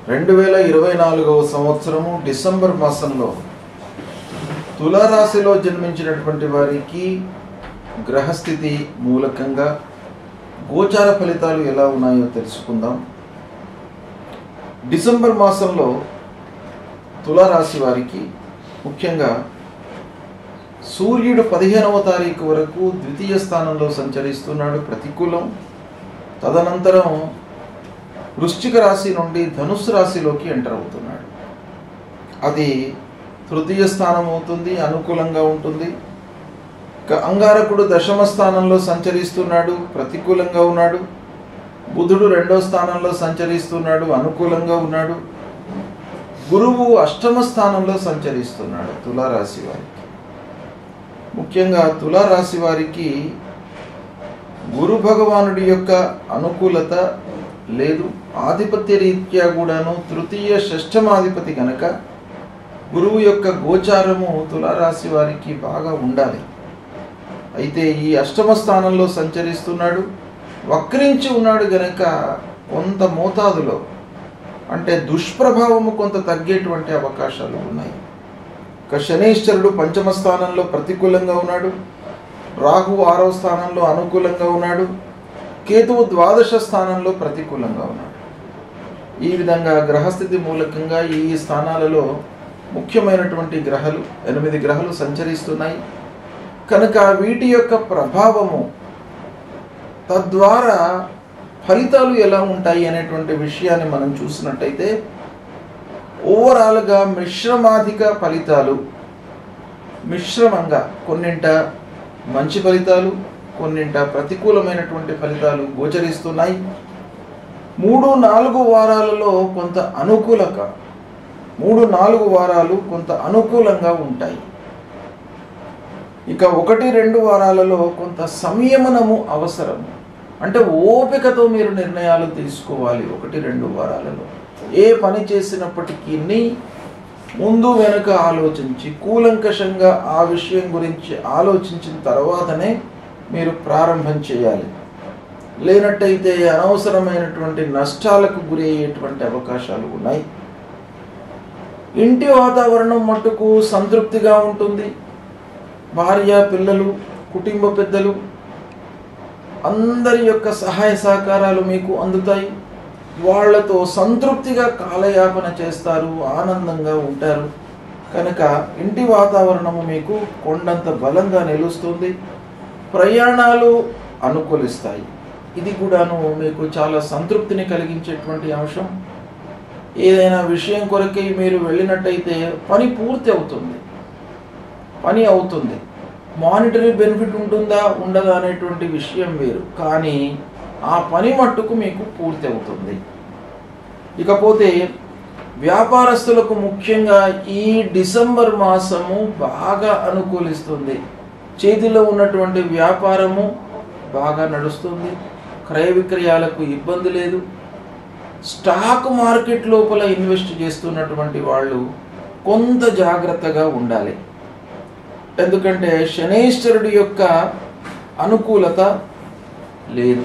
2024వ సంవత్సరము డిసెంబర్ మాసంలో తులారాశిలో జన్మించినటువంటి వారికి గ్రహస్థితి మూలకంగా గోచార ఫలితాలు ఎలా ఉన్నాయో తెలుసుకుందాం. డిసెంబర్ మాసంలో తులారాశి వారికి ముఖ్యంగా సూర్యుడు 15వ తారీఖు వరకు ద్వితీయ స్థానంలో సంచరిస్తున్నాడు, ప్రతికూలం. తదనంతరం వృశ్చిక రాశి నుండి ధనుస్సు రాశిలోకి ఎంటర్ అవుతున్నాడు. అది తృతీయ స్థానం అవుతుంది, అనుకూలంగా ఉంటుంది. అంగారకుడు దశమ స్థానంలో సంచరిస్తున్నాడు, ప్రతికూలంగా ఉన్నాడు. బుధుడు 2వ స్థానంలో సంచరిస్తున్నాడు, అనుకూలంగా ఉన్నాడు. గురువు 8వ స్థానంలో సంచరిస్తున్నాడు తులారాశి వారికి. ముఖ్యంగా తులారాశి వారికి గురు భగవానుడి యొక్క అనుకూలత లేదు. ఆధిపత్య రీత్యా కూడాను తృతీయ షష్ఠమాధిపతి గనక గురువు యొక్క గోచారము తులారాశి వారికి బాగా ఉండాలి. అయితే ఈ 8వ స్థానంలో సంచరిస్తున్నాడు, వక్రించి ఉన్నాడు గనక కొంత మోతాదులో అంటే దుష్ప్రభావము కొంత తగ్గేటువంటి అవకాశాలు ఉన్నాయి. శనీశ్వరుడు 5వ స్థానంలో ప్రతికూలంగా ఉన్నాడు, రాహువు 6వ స్థానంలో అనుకూలంగా ఉన్నాడు, కేతువు 12వ స్థానంలో ప్రతికూలంగా ఉన్నాడు. ఈ విధంగా గ్రహస్థితి మూలకంగా ఈ స్థానాలలో ముఖ్యమైనటువంటి గ్రహాలు 8 గ్రహాలు సంచరిస్తున్నాయి కనుక వీటి యొక్క ప్రభావము తద్వారా ఫలితాలు ఎలా ఉంటాయి అనేటువంటి విషయాన్ని మనం చూసినట్టయితే ఓవరాల్గా మిశ్రమాధిక ఫలితాలు, మిశ్రమంగా కొన్నింట మంచి ఫలితాలు, కొన్నింట ప్రతికూలమైనటువంటి ఫలితాలు గోచరిస్తున్నాయి. 3-4 వారాలలో కొంత 3-4 వారాలు కొంత అనుకూలంగా ఉంటాయి. ఇక 1-2 వారాలలో కొంత సంయమనము అవసరం. అంటే ఓపికతో మీరు నిర్ణయాలు తీసుకోవాలి. 1-2 వారాలలో ఏ పని చేసినప్పటికీ ముందు వెనుక ఆలోచించి కూలంకషంగా ఆ విషయం గురించి ఆలోచించిన తర్వాతనే మీరు ప్రారంభం చేయాలి. లేనట్టయితే అనవసరమైనటువంటి నష్టాలకు గురి అయ్యేటువంటి అవకాశాలు ఉన్నాయి. ఇంటి వాతావరణం మట్టుకు సంతృప్తిగా ఉంటుంది. భార్య, పిల్లలు, కుటుంబ పెద్దలు అందరి యొక్క సహాయ సహకారాలు మీకు అందుతాయి. వాళ్లతో సంతృప్తిగా కాలయాపన చేస్తారు, ఆనందంగా ఉంటారు. కనుక ఇంటి వాతావరణము మీకు కొండంత బలంగా నిలుస్తుంది. ప్రయాణాలు అనుకూలిస్తాయి. ఇది కూడాను మీకు చాలా సంతృప్తిని కలిగించేటువంటి అంశం. ఏదైనా విషయం కొరకై మీరు వెళ్ళినట్టయితే పని పూర్తి అవుతుంది, పని అవుతుంది. మానిటరీ బెనిఫిట్ ఉంటుందా ఉండదా అనేటువంటి విషయం వేరు, కానీ ఆ పని మట్టుకు మీకు పూర్తి అవుతుంది. ఇకపోతే వ్యాపారస్తులకు ముఖ్యంగా ఈ డిసెంబర్ మాసము బాగా అనుకూలిస్తుంది. చేతిలో ఉన్నటువంటి వ్యాపారము బాగా నడుస్తుంది, క్రయ విక్రయాలకు ఇబ్బంది లేదు. స్టాక్ మార్కెట్ లోపల ఇన్వెస్ట్ చేస్తున్నటువంటి వాళ్ళు కొంత జాగ్రత్తగా ఉండాలి. ఎందుకంటే శనీశ్వరుడి యొక్క అనుకూలత లేదు.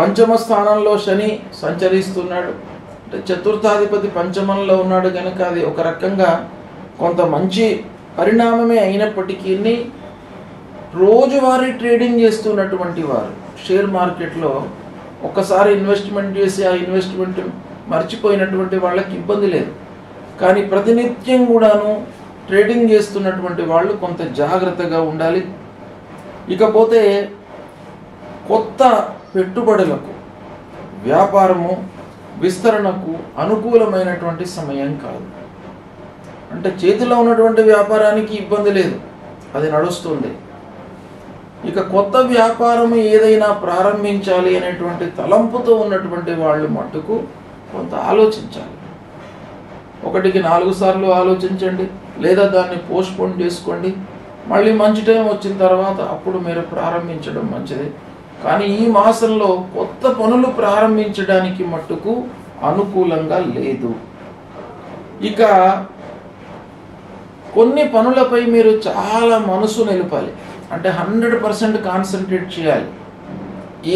5వ స్థానంలో శని సంచరిస్తున్నాడు, అంటే చతుర్థాధిపతి 5మంలో ఉన్నాడు కనుక అది ఒక రకంగా కొంత మంచి పరిణామమే. అయినప్పటికీ రోజువారీ ట్రేడింగ్ చేస్తున్నటువంటి వారు షేర్ మార్కెట్లో ఒక్కసారి ఇన్వెస్ట్మెంట్ చేసి ఆ ఇన్వెస్ట్మెంట్ మర్చిపోయినటువంటి వాళ్ళకి ఇబ్బంది లేదు. కానీ ప్రతినిత్యం కూడాను ట్రేడింగ్ చేస్తున్నటువంటి వాళ్ళు కొంత జాగ్రత్తగా ఉండాలి. ఇకపోతే కొత్త పెట్టుబడులకు, వ్యాపారము విస్తరణకు అనుకూలమైనటువంటి సమయం కాదు. అంటే చేతిలో ఉన్నటువంటి వ్యాపారానికి ఇబ్బంది లేదు, అది నడుస్తుంది. ఇక కొత్త వ్యాపారము ఏదైనా ప్రారంభించాలి అనేటువంటి తలంపుతో ఉన్నటువంటి వాళ్ళు మట్టుకు కొంత ఆలోచించాలి. 1కి 4 సార్లు ఆలోచించండి, లేదా దాన్ని పోస్ట్పోన్ చేసుకోండి. మళ్ళీ మంచి టైం వచ్చిన తర్వాత అప్పుడు మీరు ప్రారంభించడం మంచిది. కానీ ఈ మాసంలో కొత్త పనులు ప్రారంభించడానికి మట్టుకు అనుకూలంగా లేదు. ఇక కొన్ని పనులపై మీరు చాలా మనసు నిలపాలి, అంటే 100% కాన్సన్ట్రేట్ చేయాలి.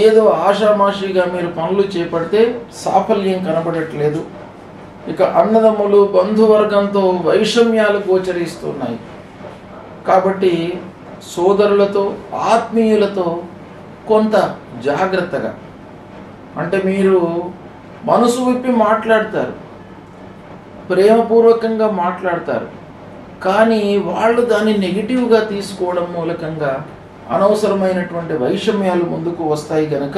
ఏదో ఆషామాషిగా మీరు పనులు చేపడితే సాఫల్యం కనబడట్లేదు. ఇక అన్నదమ్ములు బంధువర్గంతో వైషమ్యాలు గోచరిస్తున్నాయి. కాబట్టి సోదరులతో ఆత్మీయులతో కొంత జాగ్రత్తగా, అంటే మీరు మనసు విప్పి మాట్లాడతారు, ప్రేమపూర్వకంగా మాట్లాడతారు, కానీ వాళ్ళు దాన్ని నెగిటివ్గా తీసుకోవడం మూలకంగా అనవసరమైనటువంటి వైషమ్యాలు ముందుకు వస్తాయి. గనక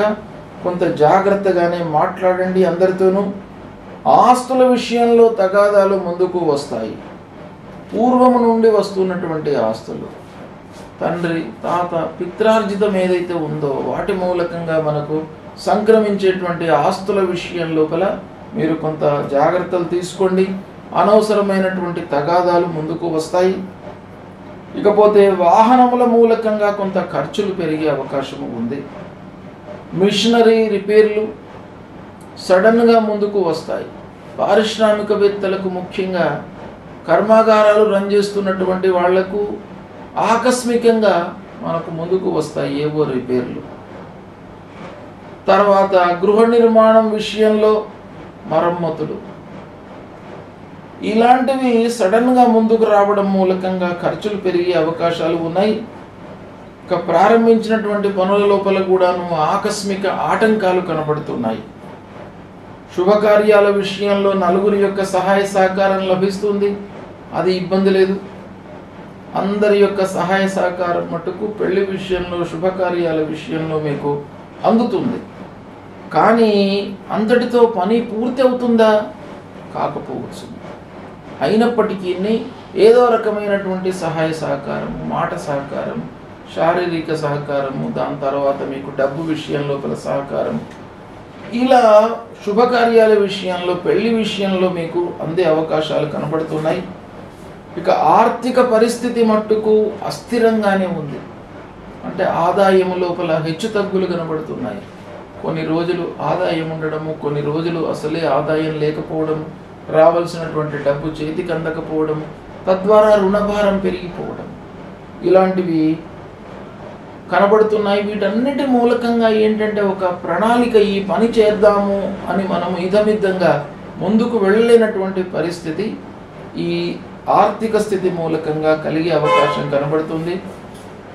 కొంత జాగ్రత్తగానే మాట్లాడండి అందరితోనూ. ఆస్తుల విషయంలో తగాదాలు ముందుకు వస్తాయి. పూర్వము నుండి వస్తున్నటువంటి ఆస్తులు, తండ్రి తాత పిత్రార్జితం ఏదైతే ఉందో వాటి మూలకంగా మనకు సంక్రమించేటువంటి ఆస్తుల విషయం లోపల మీరు కొంత జాగ్రత్తలు తీసుకోండి. అనవసరమైనటువంటి తగాదాలు ముందుకు వస్తాయి. ఇకపోతే వాహనముల మూలకంగా కొంత ఖర్చులు పెరిగే అవకాశం ఉంది. మిషనరీ రిపేర్లు సడన్గా ముందుకు వస్తాయి. పారిశ్రామికవేత్తలకు, ముఖ్యంగా కర్మాగారాలు రన్ చేస్తున్నటువంటి వాళ్లకు ఆకస్మికంగా మనకు ముందుకు వస్తాయి ఏవో రిపేర్లు. తర్వాత గృహ నిర్మాణం విషయంలో మరమ్మతులు, ఇలాంటివి సడన్గా ముందుకు రావడం మూలకంగా ఖర్చులు పెరిగే అవకాశాలు ఉన్నాయి. ఇక ప్రారంభించినటువంటి పనుల లోపల కూడాను ఆకస్మిక ఆటంకాలు కనబడుతున్నాయి. శుభకార్యాల విషయంలో నలుగురి యొక్క సహాయ సహకారం లభిస్తుంది, అది ఇబ్బంది లేదు. అందరి యొక్క సహాయ సహకారం మటుకు పెళ్లి విషయంలో, శుభకార్యాల విషయంలో మీకు అందుతుంది. కానీ అంతటితో పని పూర్తి అవుతుందా? కాకపోవచ్చు. అయినప్పటికీ ఏదో రకమైనటువంటి సహాయ సహకారం, మాట సహకారం, శారీరక సహకారము, దాని తర్వాత మీకు డబ్బు విషయం లోపల సహకారం, ఇలా శుభకార్యాల విషయంలో, పెళ్లి విషయంలో మీకు అందే అవకాశాలు కనబడుతున్నాయి. ఇక ఆర్థిక పరిస్థితి మట్టుకు అస్థిరంగానే ఉంది. అంటే ఆదాయం లోపల హెచ్చు తగ్గులు కనబడుతున్నాయి. కొన్ని రోజులు ఆదాయం ఉండడము, కొన్ని రోజులు అసలే ఆదాయం లేకపోవడం, రావాల్సినటువంటి డబ్బు చేతికి అందకపోవడం, తద్వారా రుణభారం పెరిగిపోవడం, ఇలాంటివి కనబడుతున్నాయి. వీటన్నిటి మూలకంగా ఏంటంటే ఒక ప్రణాళిక, ఈ పని చేద్దాము అని మనం ఇదమిద్దంగా ముందుకు వెళ్ళలేనటువంటి పరిస్థితి ఈ ఆర్థిక స్థితి మూలకంగా కలిగే అవకాశం కనబడుతుంది.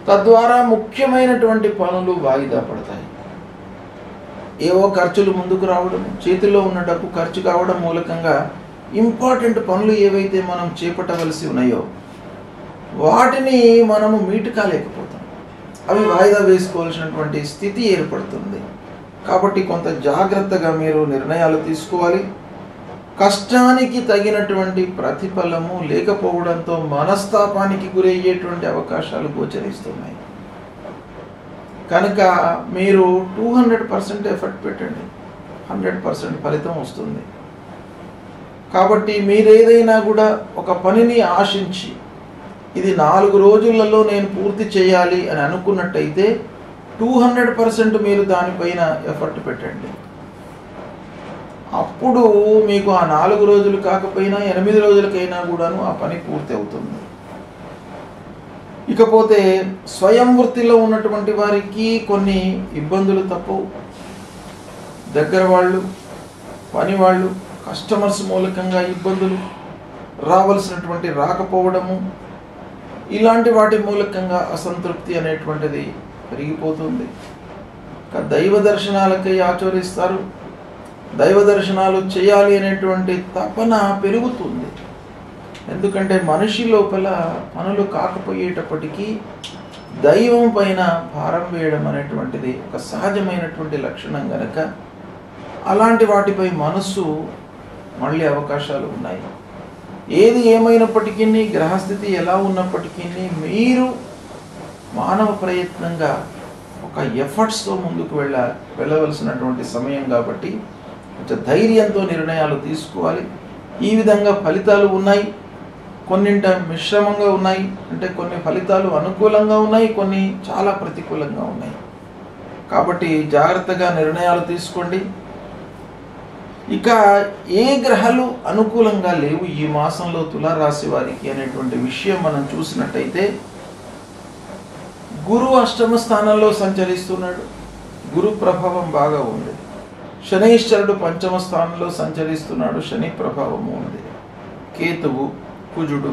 తద్వారా ముఖ్యమైనటువంటి పనులు వాయిదా పడతాయి. ఏవో ఖర్చులు ముందుకు రావడం, చేతిలో ఉన్న డబ్బు ఖర్చు కావడం మూలకంగా ఇంపార్టెంట్ పనులు ఏవైతే మనం చేపట్టవలసి ఉన్నాయో వాటిని మనము మీట్ కాలేకపోతాం. అవి వాయిదా వేసుకోవాల్సినటువంటి స్థితి ఏర్పడుతుంది. కాబట్టి కొంత జాగ్రత్తగా మీరు నిర్ణయాలు తీసుకోవాలి. కష్టానికి తగినటువంటి ప్రతిఫలము లేకపోవడంతో మనస్తాపానికి గురయ్యేటువంటి అవకాశాలు గోచరిస్తున్నాయి. కనుక మీరు 200% ఎఫర్ట్ పెట్టండి, 100% ఫలితం వస్తుంది. కాబట్టి మీరేదైనా కూడా ఒక పనిని ఆశించి ఇది 4 రోజులలో నేను పూర్తి చేయాలి అని అనుకున్నట్టయితే 200% మీరు దానిపైన ఎఫర్ట్ పెట్టండి. అప్పుడు మీకు ఆ 4 రోజులు కాకపోయినా 8 రోజులకైనా కూడాను ఆ పని పూర్తి అవుతుంది. ఇకపోతే స్వయం వృత్తిలో ఉన్నటువంటి వారికి కొన్ని ఇబ్బందులు తప్పవు. దగ్గర వాళ్ళు, పని వాళ్ళు, కస్టమర్స్ మూలకంగా ఇబ్బందులు, రావాల్సినటువంటి రాకపోవడము, ఇలాంటి వాటి మూలకంగా అసంతృప్తి అనేటువంటిది పెరిగిపోతుంది. దైవ దర్శనాలకై ఆచరిస్తారు. దైవ దర్శనాలు చేయాలి అనేటువంటి తపన పెరుగుతుంది. ఎందుకంటే మనిషి లోపల పనులు కాకపోయేటప్పటికీ దైవం పైన భారం వేయడం అనేటువంటిది ఒక సహజమైనటువంటి లక్షణం కనుక అలాంటి వాటిపై మనస్సు మళ్ళీ అవకాశాలు ఉన్నాయి. ఏది ఏమైనప్పటికీ, గ్రహస్థితి ఎలా ఉన్నప్పటికీ మీరు మానవ ప్రయత్నంగా ఒక ఎఫర్ట్స్తో ముందుకు వెళ్ళవలసినటువంటి సమయం కాబట్టి కొంచెం ధైర్యంతో నిర్ణయాలు తీసుకోవాలి. ఈ విధంగా ఫలితాలు ఉన్నాయి. కొన్నింట మిశ్రమంగా ఉన్నాయి. అంటే కొన్ని ఫలితాలు అనుకూలంగా ఉన్నాయి, కొన్ని చాలా ప్రతికూలంగా ఉన్నాయి. కాబట్టి జాగ్రత్తగా నిర్ణయాలు తీసుకోండి. ఇక ఏ గ్రహాలు అనుకూలంగా లేవు ఈ మాసంలో తులారాశి వారికి అనేటువంటి విషయం మనం చూసినట్టయితే, గురువు అష్టమ స్థానంలో సంచరిస్తున్నాడు. గురు ప్రభావం బాగా ఉంది. శనైశ్వరుడు పంచమ స్థానంలో సంచరిస్తున్నాడు, శని ప్రభావము ఉంది. కేతువు, కుజుడు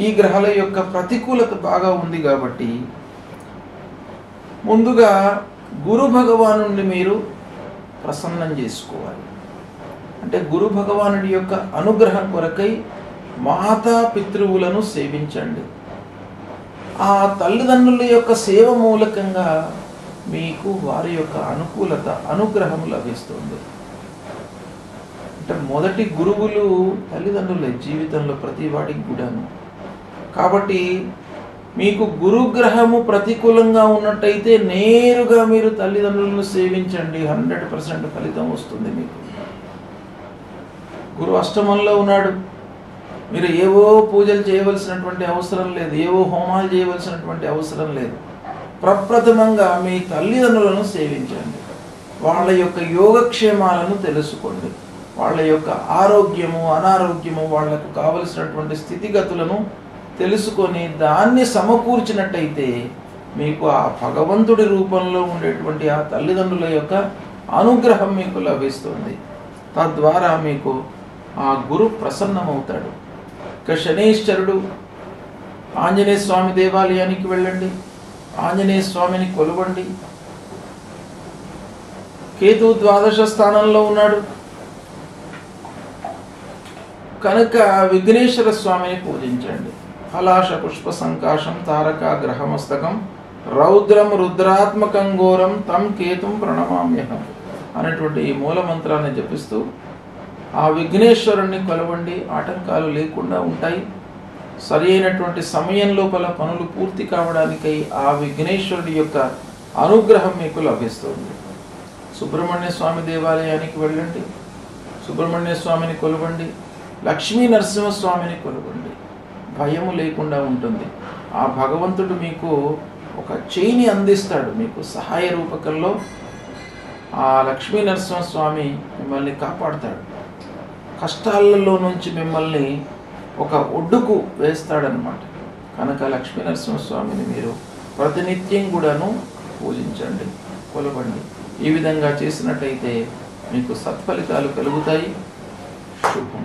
ఈ గ్రహాల యొక్క ప్రతికూలత బాగా ఉంది కాబట్టి ముందుగా గురు భగవానుడిని మీరు ప్రసన్నం చేసుకోవాలి. అంటే గురు భగవానుడి యొక్క అనుగ్రహం కొరకై మాతా పితృవులను సేవించండి. ఆ తల్లిదండ్రుల యొక్క సేవ మూలకంగా మీకు వారి యొక్క అనుకూలత, అనుగ్రహం లభిస్తుంది. అంటే మొదటి గురువులు తల్లిదండ్రులే జీవితంలో ప్రతి వాడికి కూడాను. కాబట్టి మీకు గురుగ్రహము ప్రతికూలంగా ఉన్నట్టయితే నేరుగా మీరు తల్లిదండ్రులను సేవించండి, 100% ఫలితం వస్తుంది మీకు. గురు అష్టమంలో ఉన్నాడు, మీరు ఏవో పూజలు చేయవలసినటువంటి అవసరం లేదు, ఏవో హోమాలు చేయవలసినటువంటి అవసరం లేదు. ప్రప్రథమంగా మీ తల్లిదండ్రులను సేవించండి, వాళ్ళ యొక్క యోగక్షేమాలను తెలుసుకోండి, వాళ్ళ యొక్క ఆరోగ్యము అనారోగ్యము, వాళ్లకు కావలసినటువంటి స్థితిగతులను తెలుసుకొని దాన్ని సమకూర్చినట్టయితే మీకు ఆ భగవంతుడి రూపంలో ఉండేటువంటి ఆ తల్లిదండ్రుల యొక్క అనుగ్రహం మీకు లభిస్తుంది. తద్వారా మీకు ఆ గురు ప్రసన్నమవుతాడు. ఇక శనైశ్వరుడు, ఆంజనేయ స్వామి దేవాలయానికి వెళ్ళండి, ఆంజనేయ స్వామిని కొలవండి. కేతు ద్వాదశ స్థానంలో ఉన్నాడు కనుక విఘ్నేశ్వర స్వామిని పూజించండి. ఫలాశ పుష్ప సంకాశం తారక గ్రహమస్తకం రౌద్రం రుద్రాత్మకం ఘోరం తం కేతుం ప్రణమామ్యహం అనేటువంటి ఈ మూల మంత్రాన్ని జపిస్తూ ఆ విఘ్నేశ్వరుణ్ణి కొలవండి. ఆటంకాలు లేకుండా ఉంటాయి. సరి అయినటువంటి సమయం లోపల పనులు పూర్తి కావడానికై ఆ విఘ్నేశ్వరుడి యొక్క అనుగ్రహం మీకు లభిస్తుంది. సుబ్రహ్మణ్య స్వామి దేవాలయానికి వెళ్ళండి, సుబ్రహ్మణ్య స్వామిని కొలవండి. లక్ష్మీ నరసింహస్వామిని కొలవండి, భయము లేకుండా ఉంటుంది. ఆ భగవంతుడు మీకు ఒక చేయిని అందిస్తాడు, మీకు సహాయ రూపకంలో ఆ లక్ష్మీ నరసింహస్వామి మిమ్మల్ని కాపాడుతాడు. కష్టాలలో నుంచి మిమ్మల్ని ఒక ఒడ్డుకు వేస్తాడనమాట. కనుక లక్ష్మీ నరసింహస్వామిని మీరు ప్రతినిత్యం కూడాను పూజించండి, కొలవండి. ఈ విధంగా చేసినట్టయితే మీకు సత్ఫలితాలు కలుగుతాయి. శుభం.